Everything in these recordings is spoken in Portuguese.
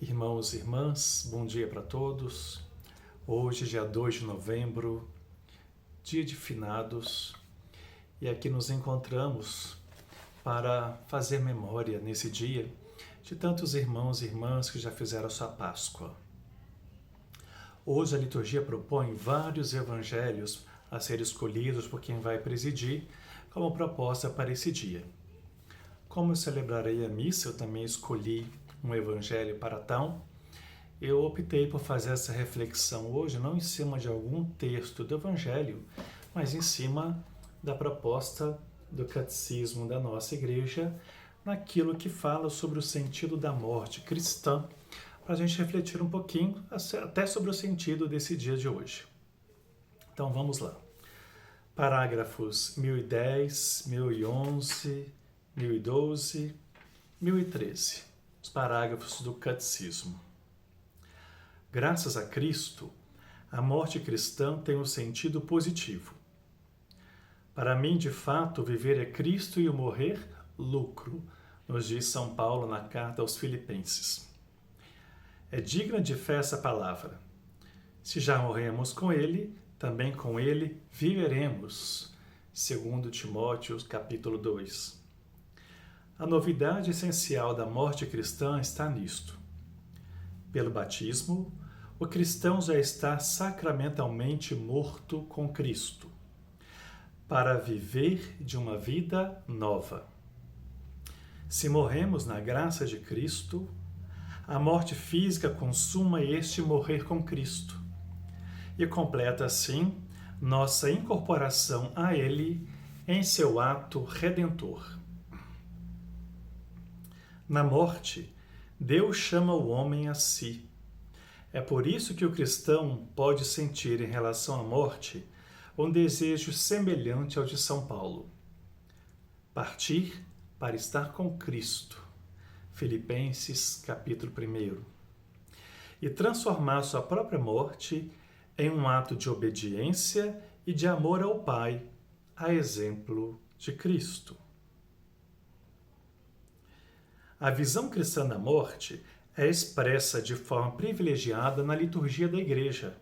Irmãos e irmãs, bom dia para todos. Hoje, dia 2 de novembro, dia de finados, e aqui nos encontramos para fazer memória nesse dia de tantos irmãos e irmãs que já fizeram a sua Páscoa. Hoje a liturgia propõe vários evangelhos a serem escolhidos por quem vai presidir como proposta para esse dia. Como eu celebrarei a missa, eu também escolhi um evangelho para tal. Eu optei por fazer essa reflexão hoje não em cima de algum texto do evangelho, mas em cima da proposta do catecismo da nossa igreja, naquilo que fala sobre o sentido da morte cristã, para a gente refletir um pouquinho até sobre o sentido desse dia de hoje. Então vamos lá. Parágrafos 1010, 1011, 1012, 1013. Os parágrafos do Catecismo. Graças a Cristo, a morte cristã tem um sentido positivo. Para mim, de fato, viver é Cristo e o morrer, lucro, nos diz São Paulo na carta aos Filipenses. É digna de fé essa palavra. Se já morremos com Ele, também com Ele viveremos. 2 Timóteo, capítulo 2. A novidade essencial da morte cristã está nisto. Pelo batismo, o cristão já está sacramentalmente morto com Cristo, para viver de uma vida nova. Se morremos na graça de Cristo, a morte física consuma este morrer com Cristo e completa assim nossa incorporação a Ele em seu ato redentor. Na morte, Deus chama o homem a si. É por isso que o cristão pode sentir em relação à morte um desejo semelhante ao de São Paulo. Partir para estar com Cristo. Filipenses, capítulo 1. E transformar sua própria morte em um ato de obediência e de amor ao Pai, a exemplo de Cristo. A visão cristã da morte é expressa de forma privilegiada na liturgia da Igreja.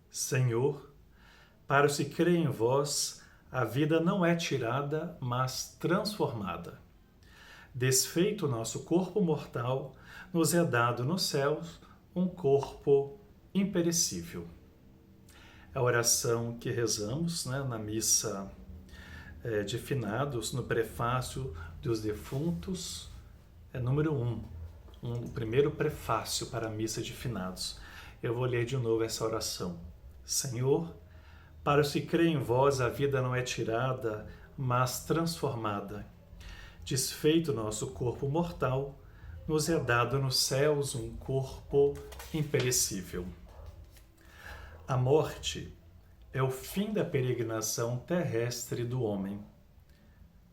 Senhor, para os que creem em vós, a vida não é tirada, mas transformada. Desfeito o nosso corpo mortal, nos é dado nos céus um corpo imperecível. A oração que rezamos na missa de finados, no prefácio dos defuntos, é número 1, o primeiro prefácio para a missa de finados. Eu vou ler de novo essa oração. Senhor, para os que creem em vós, a vida não é tirada, mas transformada. Desfeito nosso corpo mortal, nos é dado nos céus um corpo imperecível. A morte é o fim da peregrinação terrestre do homem,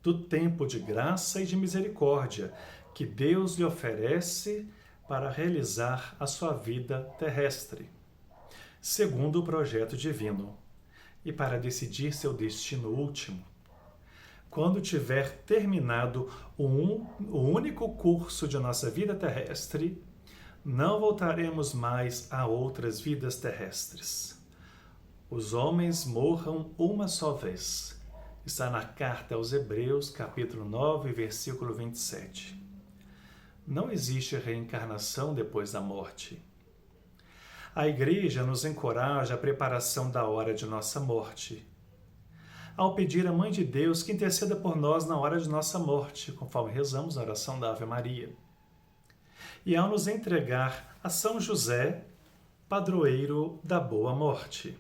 do tempo de graça e de misericórdia que Deus lhe oferece para realizar a sua vida terrestre, segundo o projeto divino, e para decidir seu destino último. Quando tiver terminado o único curso de nossa vida terrestre, não voltaremos mais a outras vidas terrestres. Os homens morram uma só vez. Está na carta aos Hebreus, capítulo 9, versículo 27. Não existe reencarnação depois da morte. A Igreja nos encoraja à preparação da hora de nossa morte, ao pedir à Mãe de Deus que interceda por nós na hora de nossa morte, conforme rezamos na oração da Ave Maria, e ao nos entregar a São José, padroeiro da boa morte.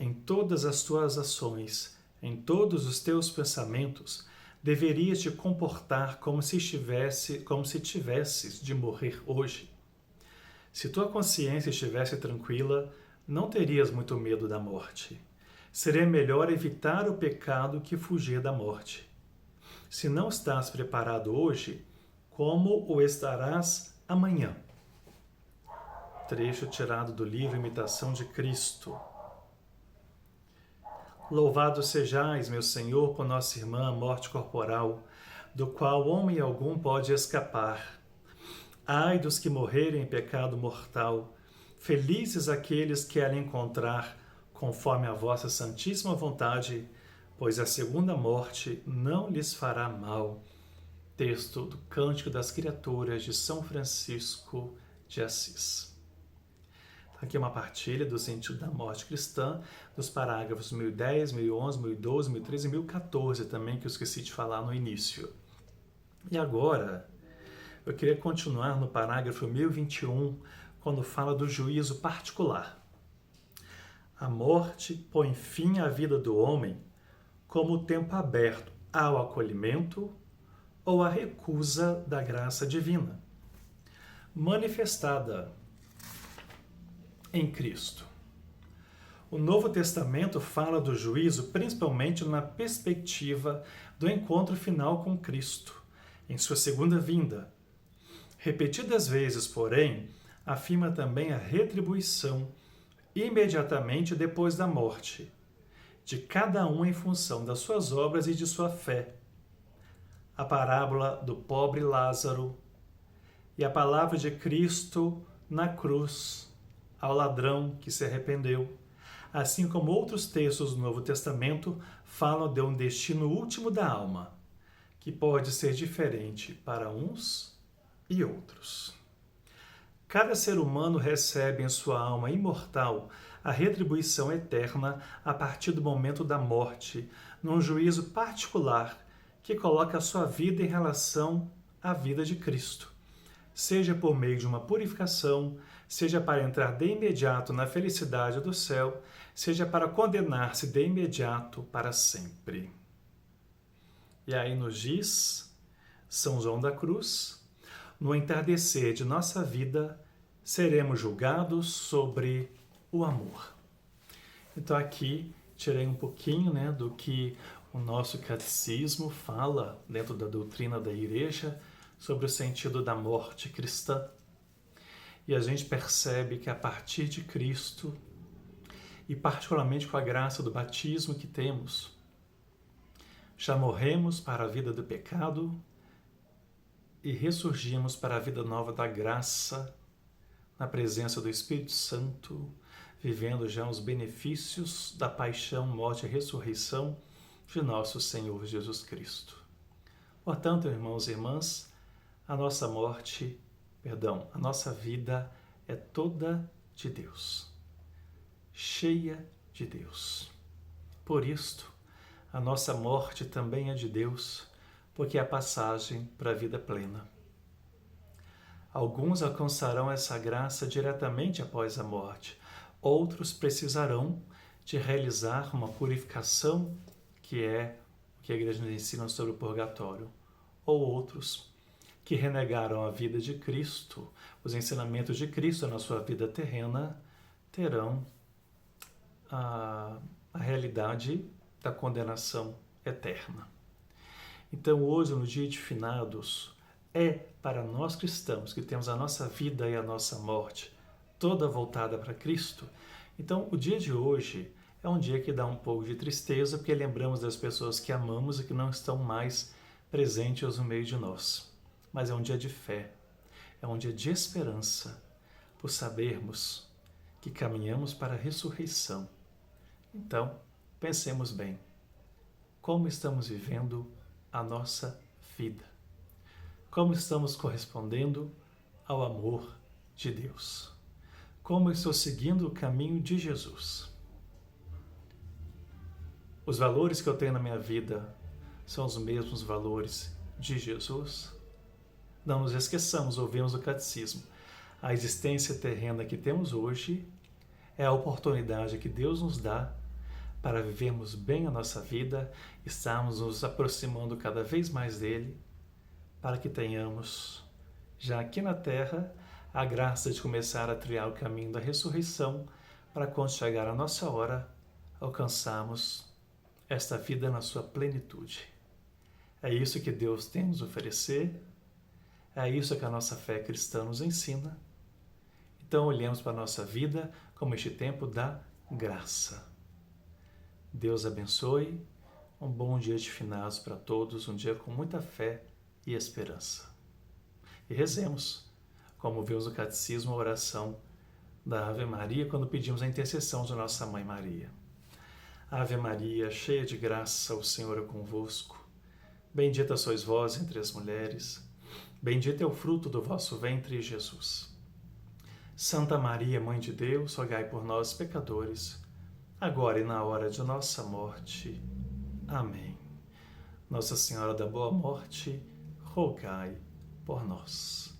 Em todas as tuas ações, em todos os teus pensamentos, deverias te comportar como se tivesses de morrer hoje. Se tua consciência estivesse tranquila, não terias muito medo da morte. Seria melhor evitar o pecado que fugir da morte. Se não estás preparado hoje, como o estarás amanhã? Trecho tirado do livro Imitação de Cristo. Louvado sejais, meu Senhor, por nossa irmã, a morte corporal, do qual homem algum pode escapar. Ai dos que morrerem em pecado mortal, felizes aqueles que ela encontrar, conforme a vossa santíssima vontade, pois a segunda morte não lhes fará mal. Texto do Cântico das Criaturas de São Francisco de Assis. Aqui é uma partilha do sentido da morte cristã, dos parágrafos 1010, 1011, 1012, 1013 e 1014 também, que eu esqueci de falar no início. E agora, eu queria continuar no parágrafo 1021, quando fala do juízo particular. A morte põe fim à vida do homem como o tempo aberto ao acolhimento ou à recusa da graça divina, manifestada em Cristo. O Novo Testamento fala do juízo principalmente na perspectiva do encontro final com Cristo, em sua segunda vinda. Repetidas vezes, porém, afirma também a retribuição imediatamente depois da morte, de cada um em função das suas obras e de sua fé. A parábola do pobre Lázaro e a palavra de Cristo na cruz ao ladrão que se arrependeu, assim como outros textos do Novo Testamento falam de um destino último da alma, que pode ser diferente para uns e outros. Cada ser humano recebe em sua alma imortal a retribuição eterna a partir do momento da morte, num juízo particular que coloca a sua vida em relação à vida de Cristo, seja por meio de uma purificação, seja para entrar de imediato na felicidade do céu, seja para condenar-se de imediato para sempre. E aí nos diz São João da Cruz: no entardecer de nossa vida, seremos julgados sobre o amor. Então aqui tirei um pouquinho, do que o nosso catecismo fala dentro da doutrina da Igreja sobre o sentido da morte cristã. E a gente percebe que a partir de Cristo, e particularmente com a graça do batismo que temos, já morremos para a vida do pecado e ressurgimos para a vida nova da graça, na presença do Espírito Santo, vivendo já os benefícios da paixão, morte e ressurreição de nosso Senhor Jesus Cristo. Portanto, irmãos e irmãs, a nossa vida é toda de Deus, cheia de Deus. Por isto, a nossa morte também é de Deus, porque é a passagem para a vida plena. Alguns alcançarão essa graça diretamente após a morte, outros precisarão de realizar uma purificação, que é o que a Igreja nos ensina sobre o purgatório, ou outros que renegaram a vida de Cristo, os ensinamentos de Cristo na sua vida terrena, terão a realidade da condenação eterna. Então hoje, no dia de finados, é para nós cristãos que temos a nossa vida e a nossa morte toda voltada para Cristo. Então o dia de hoje é um dia que dá um pouco de tristeza, porque lembramos das pessoas que amamos e que não estão mais presentes no meio de nós. Mas é um dia de fé, é um dia de esperança, por sabermos que caminhamos para a ressurreição. Então, pensemos bem, como estamos vivendo a nossa vida? Como estamos correspondendo ao amor de Deus? Como estou seguindo o caminho de Jesus? Os valores que eu tenho na minha vida são os mesmos valores de Jesus? Não nos esqueçamos, ouvimos o catecismo. A existência terrena que temos hoje é a oportunidade que Deus nos dá para vivermos bem a nossa vida, estarmos nos aproximando cada vez mais dele, para que tenhamos, já aqui na terra, a graça de começar a trilhar o caminho da ressurreição, para quando chegar a nossa hora, alcançarmos esta vida na sua plenitude. É isso que Deus tem nos oferecer, é isso que a nossa fé cristã nos ensina. Então olhemos para a nossa vida como este tempo da graça. Deus abençoe, Um bom dia de finados para todos, um dia com muita fé e esperança. E rezemos, como vemos no Catecismo, a oração da Ave Maria, quando pedimos a intercessão de Nossa Mãe Maria. Ave Maria, cheia de graça, o Senhor é convosco. Bendita sois vós entre as mulheres, bendito é o fruto do vosso ventre, Jesus. Santa Maria, Mãe de Deus, rogai por nós, pecadores, agora e na hora de nossa morte. Amém. Nossa Senhora da Boa Morte, rogai por nós.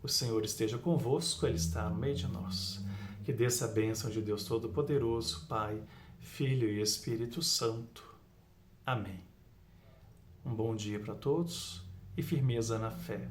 O Senhor esteja convosco, Ele está no meio de nós. Que desça a bênção de Deus Todo-Poderoso, Pai, Filho e Espírito Santo. Amém. Um bom dia para todos e firmeza na fé.